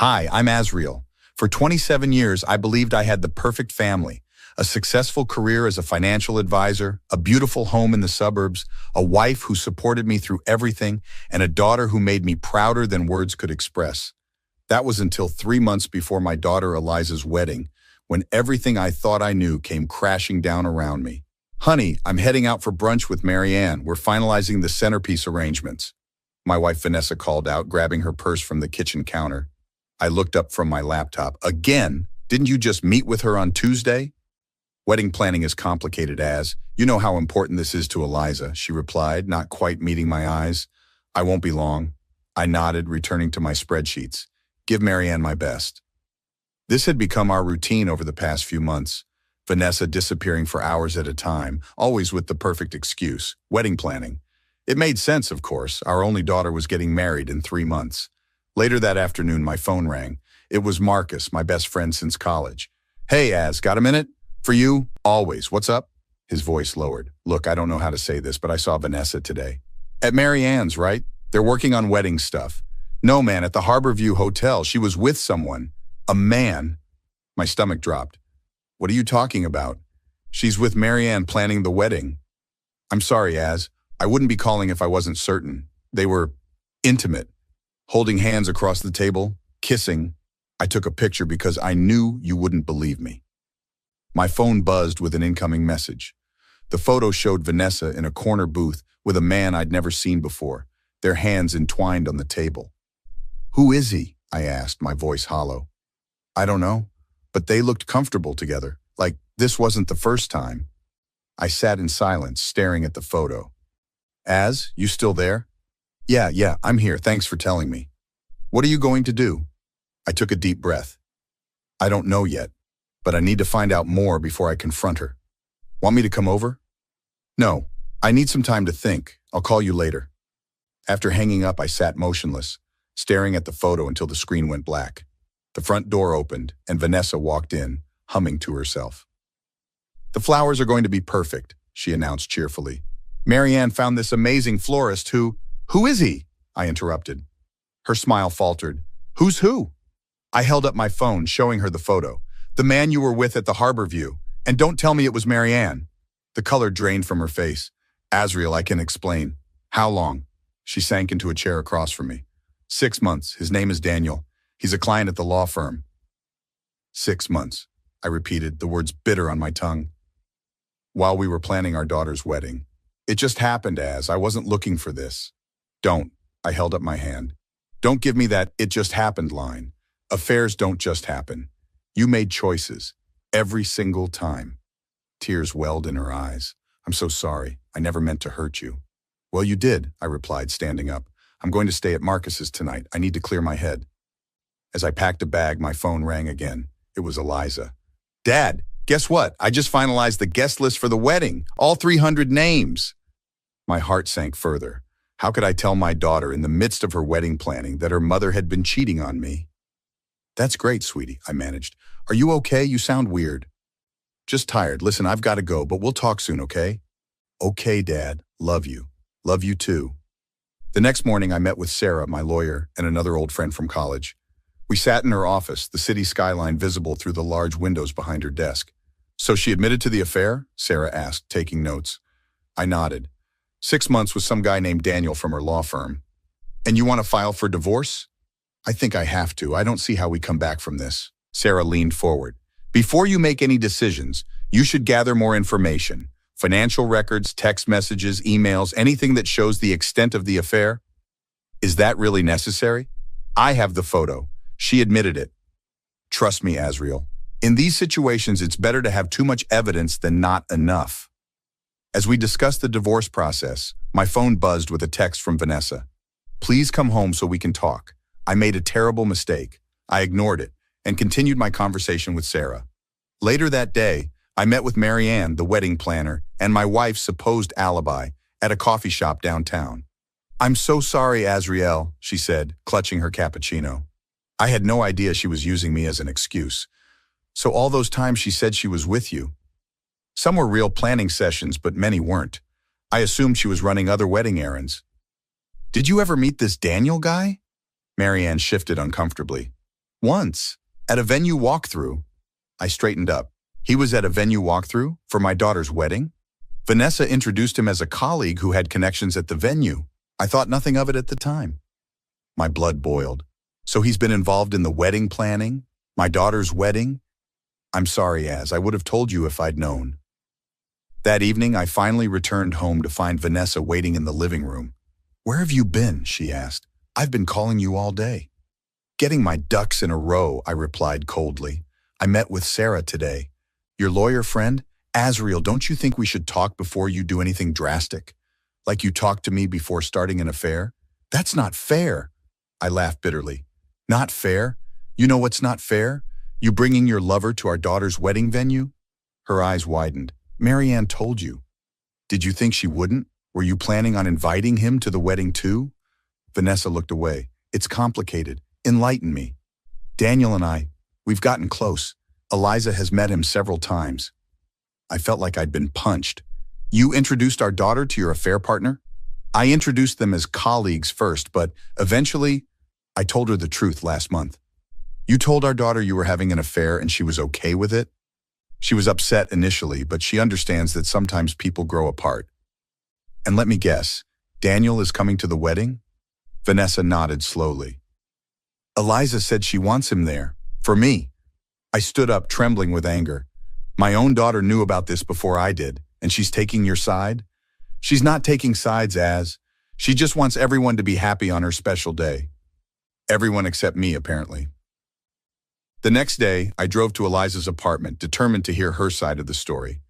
Hi, I'm Asriel. For 27 years, I believed I had the perfect family, a successful career as a financial advisor, a beautiful home in the suburbs, a wife who supported me through everything, and a daughter who made me prouder than words could express. That was until 3 months before my daughter Eliza's wedding, when everything I thought I knew came crashing down around me. Honey, I'm heading out for brunch with Marianne. We're finalizing the centerpiece arrangements. My wife Vanessa called out, grabbing her purse from the kitchen counter. I looked up from my laptop. Again? Didn't you just meet with her on Tuesday? Wedding planning is complicated, you know how important this is to Eliza, she replied, not quite meeting my eyes. I won't be long. I nodded, returning to my spreadsheets. Give Marianne my best. This had become our routine over the past few months. Vanessa disappearing for hours at a time, always with the perfect excuse, wedding planning. It made sense, of course. Our only daughter was getting married in 3 months. Later that afternoon, my phone rang. It was Marcus, my best friend since college. Hey, got a minute? For you, always. What's up? His voice lowered. Look, I don't know how to say this, but I saw Vanessa today. At Marianne's, right? They're working on wedding stuff. No, man, at the Harborview Hotel. She was with someone. A man. My stomach dropped. What are you talking about? She's with Marianne planning the wedding. I'm sorry, I wouldn't be calling if I wasn't certain. They were intimate, holding hands across the table, kissing. I took a picture because I knew you wouldn't believe me. My phone buzzed with an incoming message. The photo showed Vanessa in a corner booth with a man I'd never seen before, their hands entwined on the table. Who is he? I asked, my voice hollow. I don't know, but they looked comfortable together, like this wasn't the first time. I sat in silence, staring at the photo. You still there? Yeah, I'm here. Thanks for telling me. What are you going to do? I took a deep breath. I don't know yet, but I need to find out more before I confront her. Want me to come over? No, I need some time to think. I'll call you later. After hanging up, I sat motionless, staring at the photo until the screen went black. The front door opened, and Vanessa walked in, humming to herself. The flowers are going to be perfect, she announced cheerfully. Marianne found this amazing florist who is he? I interrupted. Her smile faltered. Who's who? I held up my phone, showing her the photo. The man you were with at the Harborview. And don't tell me it was Marianne. The color drained from her face. Asriel, I can explain. How long? She sank into a chair across from me. 6 months. His name is Daniel. He's a client at the law firm. 6 months, I repeated, the words bitter on my tongue. While we were planning our daughter's wedding. It just happened, I wasn't looking for this. Don't, I held up my hand. Don't give me that "it just happened" line. Affairs don't just happen. You made choices, every single time. Tears welled in her eyes. I'm so sorry. I never meant to hurt you. Well, you did, I replied, standing up. I'm going to stay at Marcus's tonight. I need to clear my head. As I packed a bag, my phone rang again. It was Eliza. Dad, guess what? I just finalized the guest list for the wedding. All 300 names. My heart sank further. How could I tell my daughter in the midst of her wedding planning that her mother had been cheating on me? That's great, sweetie, I managed. Are you okay? You sound weird. Just tired. Listen, I've got to go, but we'll talk soon, okay? Okay, Dad. Love you. Love you too. The next morning, I met with Sarah, my lawyer, and another old friend from college. We sat in her office, the city skyline visible through the large windows behind her desk. So she admitted to the affair? Sarah asked, taking notes. I nodded. 6 months with some guy named Daniel from her law firm. And you want to file for divorce? I think I have to. I don't see how we come back from this. Sarah leaned forward. Before you make any decisions, you should gather more information. Financial records, text messages, emails, anything that shows the extent of the affair. Is that really necessary? I have the photo. She admitted it. Trust me, Asriel. In these situations, it's better to have too much evidence than not enough. As we discussed the divorce process, my phone buzzed with a text from Vanessa. Please come home so we can talk. I made a terrible mistake. I ignored it and continued my conversation with Sarah. Later that day, I met with Marianne, the wedding planner, and my wife's supposed alibi at a coffee shop downtown. I'm so sorry, Asriel, she said, clutching her cappuccino. I had no idea she was using me as an excuse. So all those times she said she was with you. Some were real planning sessions, but many weren't. I assumed she was running other wedding errands. Did you ever meet this Daniel guy? Marianne shifted uncomfortably. Once, at a venue walkthrough, I straightened up. He was at a venue walkthrough for my daughter's wedding? Vanessa introduced him as a colleague who had connections at the venue. I thought nothing of it at the time. My blood boiled. So he's been involved in the wedding planning? My daughter's wedding? I'm sorry, Az. I would have told you if I'd known. That evening, I finally returned home to find Vanessa waiting in the living room. Where have you been? She asked. I've been calling you all day. Getting my ducks in a row, I replied coldly. I met with Sarah today. Your lawyer friend? Azriel, don't you think we should talk before you do anything drastic? Like you talked to me before starting an affair? That's not fair. I laughed bitterly. Not fair? You know what's not fair? You bringing your lover to our daughter's wedding venue? Her eyes widened. Marianne told you. Did you think she wouldn't? Were you planning on inviting him to the wedding too? Vanessa looked away. It's complicated. Enlighten me. Daniel and we've gotten close. Eliza has met him several times. I felt like I'd been punched. You introduced our daughter to your affair partner? I introduced them as colleagues first, but eventually, I told her the truth last month. You told our daughter you were having an affair and she was okay with it? She was upset initially, but she understands that sometimes people grow apart. And let me guess, Daniel is coming to the wedding? Vanessa nodded slowly. Eliza said she wants him there. For me. I stood up, trembling with anger. My own daughter knew about this before I did, and she's taking your side? She's not taking sides, Az. She just wants everyone to be happy on her special day. Everyone except me, apparently. The next day, I drove to Eliza's apartment, determined to hear her side of the story.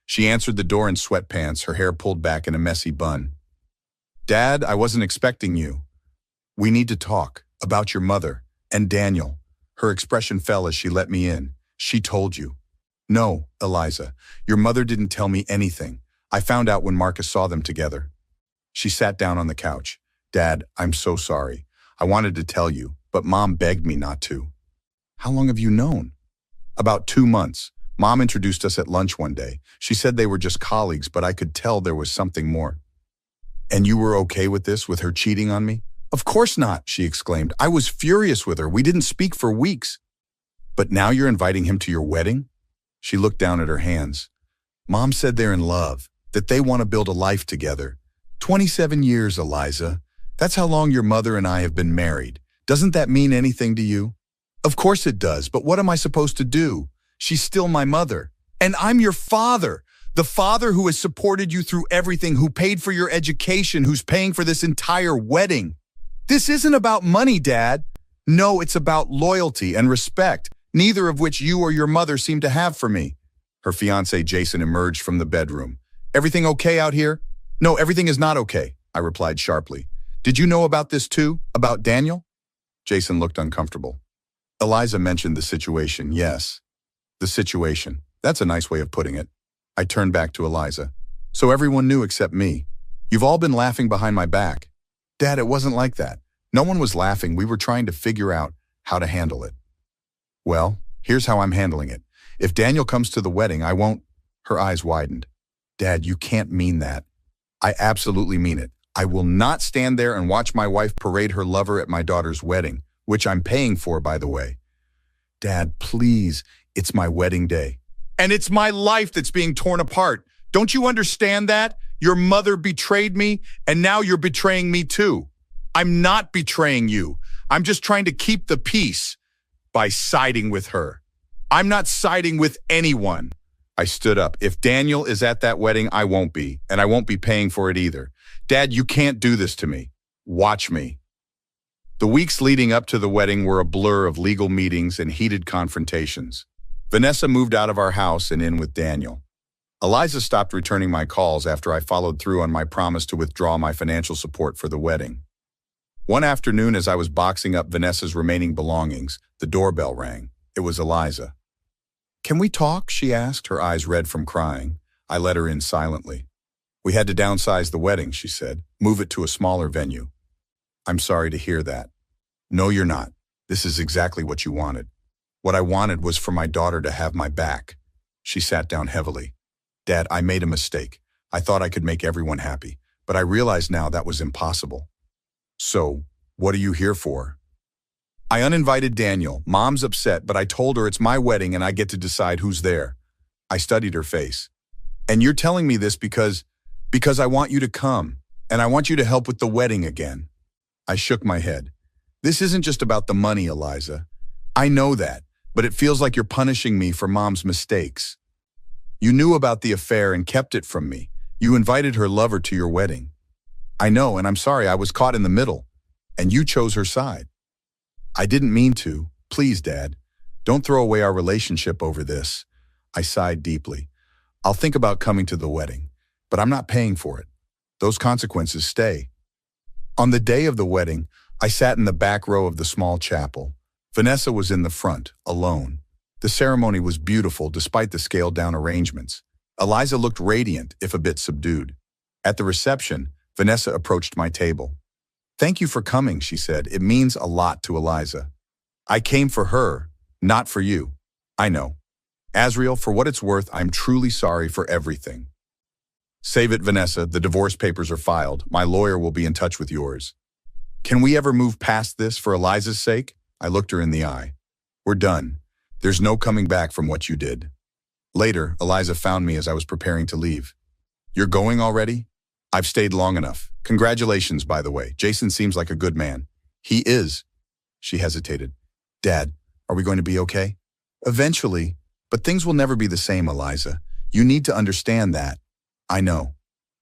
She answered the door in sweatpants, her hair pulled back in a messy bun. Dad, I wasn't expecting you. We need to talk about your mother and Daniel. Her expression fell as she let me in. She told you. No, Eliza, your mother didn't tell me anything. I found out when Marcus saw them together. She sat down on the couch. Dad, I'm so sorry. I wanted to tell you, but Mom begged me not to. How long have you known? About 2 months. Mom introduced us at lunch one day. She said they were just colleagues, but I could tell there was something more. And you were okay with this, with her cheating on me? Of course not, she exclaimed. I was furious with her. We didn't speak for weeks. But now you're inviting him to your wedding? She looked down at her hands. Mom said they're in love, that they want to build a life together. 27 years, Eliza. That's how long your mother and I have been married. Doesn't that mean anything to you? Of course it does, but what am I supposed to do? She's still my mother. And I'm your father. The father who has supported you through everything, who paid for your education, who's paying for this entire wedding. This isn't about money, Dad. No, it's about loyalty and respect, neither of which you or your mother seem to have for me. Her fiancé, Jason, emerged from the bedroom. Everything okay out here? No, everything is not okay, I replied sharply. Did you know about this too? About Daniel? Jason looked uncomfortable. Eliza mentioned the situation, yes. The situation. That's a nice way of putting it. I turned back to Eliza. So everyone knew except me. You've all been laughing behind my back. Dad, it wasn't like that. No one was laughing. We were trying to figure out how to handle it. Well, here's how I'm handling it. If Daniel comes to the wedding, I won't. Her eyes widened. Dad, you can't mean that. I absolutely mean it. I will not stand there and watch my wife parade her lover at my daughter's wedding, which I'm paying for, by the way. Dad, please, it's my wedding day. And it's my life that's being torn apart. Don't you understand that? Your mother betrayed me, and now you're betraying me too. I'm not betraying you. I'm just trying to keep the peace by siding with her. I'm not siding with anyone. I stood up. If Daniel is at that wedding, I won't be, and I won't be paying for it either. Dad, you can't do this to me. Watch me. The weeks leading up to the wedding were a blur of legal meetings and heated confrontations. Vanessa moved out of our house and in with Daniel. Eliza stopped returning my calls after I followed through on my promise to withdraw my financial support for the wedding. One afternoon, as I was boxing up Vanessa's remaining belongings, the doorbell rang. It was Eliza. Can we talk? She asked, her eyes red from crying. I let her in silently. We had to downsize the wedding, she said. Move it to a smaller venue. I'm sorry to hear that. No, you're not. This is exactly what you wanted. What I wanted was for my daughter to have my back. She sat down heavily. Dad, I made a mistake. I thought I could make everyone happy, but I realize now that was impossible. So, what are you here for? I uninvited Daniel. Mom's upset, but I told her it's my wedding and I get to decide who's there. I studied her face. And you're telling me this because I want you to come, and I want you to help with the wedding again. I shook my head. This isn't just about the money, Eliza. I know that, but it feels like you're punishing me for Mom's mistakes. You knew about the affair and kept it from me. You invited her lover to your wedding. I know, and I'm sorry I was caught in the middle, and you chose her side. I didn't mean to. Please, Dad, don't throw away our relationship over this. I sighed deeply. I'll think about coming to the wedding, but I'm not paying for it. Those consequences stay. On the day of the wedding, I sat in the back row of the small chapel. Vanessa was in the front, alone. The ceremony was beautiful despite the scaled-down arrangements. Eliza looked radiant, if a bit subdued. At the reception, Vanessa approached my table. "Thank you for coming," she said. "It means a lot to Eliza." "I came for her, not for you." "I know. Azriel, for what it's worth, I'm truly sorry for everything." "Save it, Vanessa. The divorce papers are filed. My lawyer will be in touch with yours." "Can we ever move past this for Eliza's sake?" I looked her in the eye. "We're done. There's no coming back from what you did." Later, Eliza found me as I was preparing to leave. "You're going already?" "I've stayed long enough. Congratulations, by the way. Jason seems like a good man." "He is." She hesitated. "Dad, are we going to be okay?" "Eventually, but things will never be the same, Eliza. You need to understand that." "I know,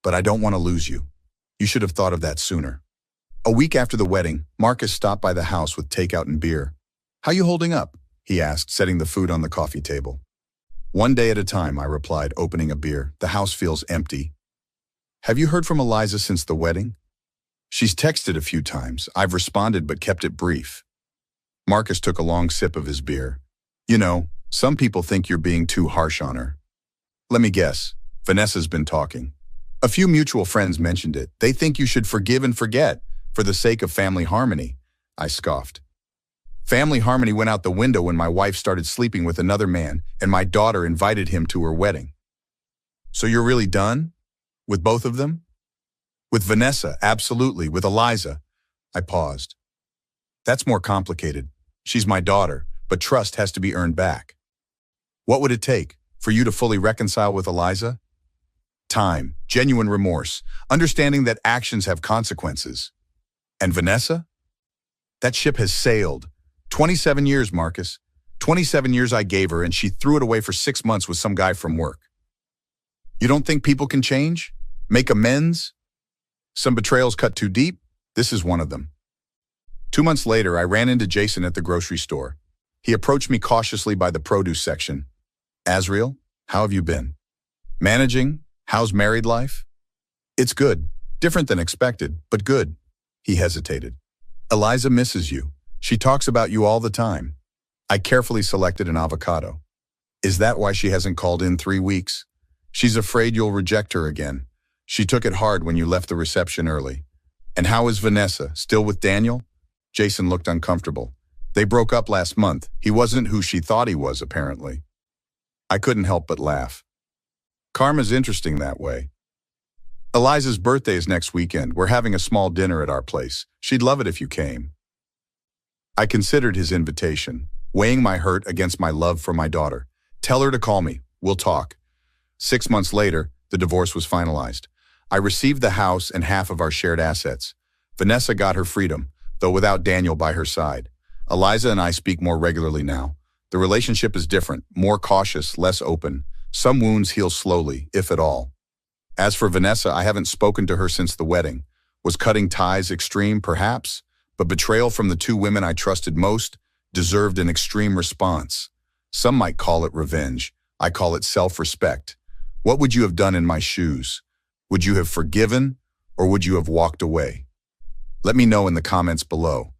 but I don't want to lose you. You should have thought of that sooner." A week after the wedding, Marcus stopped by the house with takeout and beer. "How you holding up?" he asked, setting the food on the coffee table. "One day at a time," I replied, opening a beer. "The house feels empty." "Have you heard from Eliza since the wedding?" "She's texted a few times. I've responded but kept it brief." Marcus took a long sip of his beer. "You know, some people think you're being too harsh on her." "Let me guess. Vanessa's been talking." "A few mutual friends mentioned it. They think you should forgive and forget, for the sake of family harmony." I scoffed. "Family harmony went out the window when my wife started sleeping with another man and my daughter invited him to her wedding." "So you're really done? With both of them?" "With Vanessa, absolutely. With Eliza." I paused. "That's more complicated. She's my daughter, but trust has to be earned back." "What would it take for you to fully reconcile with Eliza?" "Time, genuine remorse, understanding that actions have consequences." "And Vanessa?" "That ship has sailed. 27 years, Marcus. 27 years I gave her, and she threw it away for 6 months with some guy from work." "You don't think people can change? Make amends? Some betrayals cut too deep? This is one of them." 2 months later, I ran into Jason at the grocery store. He approached me cautiously by the produce section. "Azriel, how have you been?" "Managing. How's married life?" "It's good. Different than expected, but good." He hesitated. "Eliza misses you. She talks about you all the time." I carefully selected an avocado. "Is that why she hasn't called in 3 weeks?" "She's afraid you'll reject her again. She took it hard when you left the reception early." "And how is Vanessa? Still with Daniel?" Jason looked uncomfortable. "They broke up last month. He wasn't who she thought he was, apparently." I couldn't help but laugh. Karma's interesting that way. "Eliza's birthday is next weekend. We're having a small dinner at our place. She'd love it if you came." I considered his invitation, weighing my hurt against my love for my daughter. "Tell her to call me. We'll talk." 6 months later, the divorce was finalized. I received the house and half of our shared assets. Vanessa got her freedom, though without Daniel by her side. Eliza and I speak more regularly now. The relationship is different, more cautious, less open. Some wounds heal slowly, if at all. As for Vanessa, I haven't spoken to her since the wedding. Was cutting ties extreme, perhaps? But betrayal from the 2 women I trusted most deserved an extreme response. Some might call it revenge. I call it self-respect. What would you have done in my shoes? Would you have forgiven, or would you have walked away? Let me know in the comments below.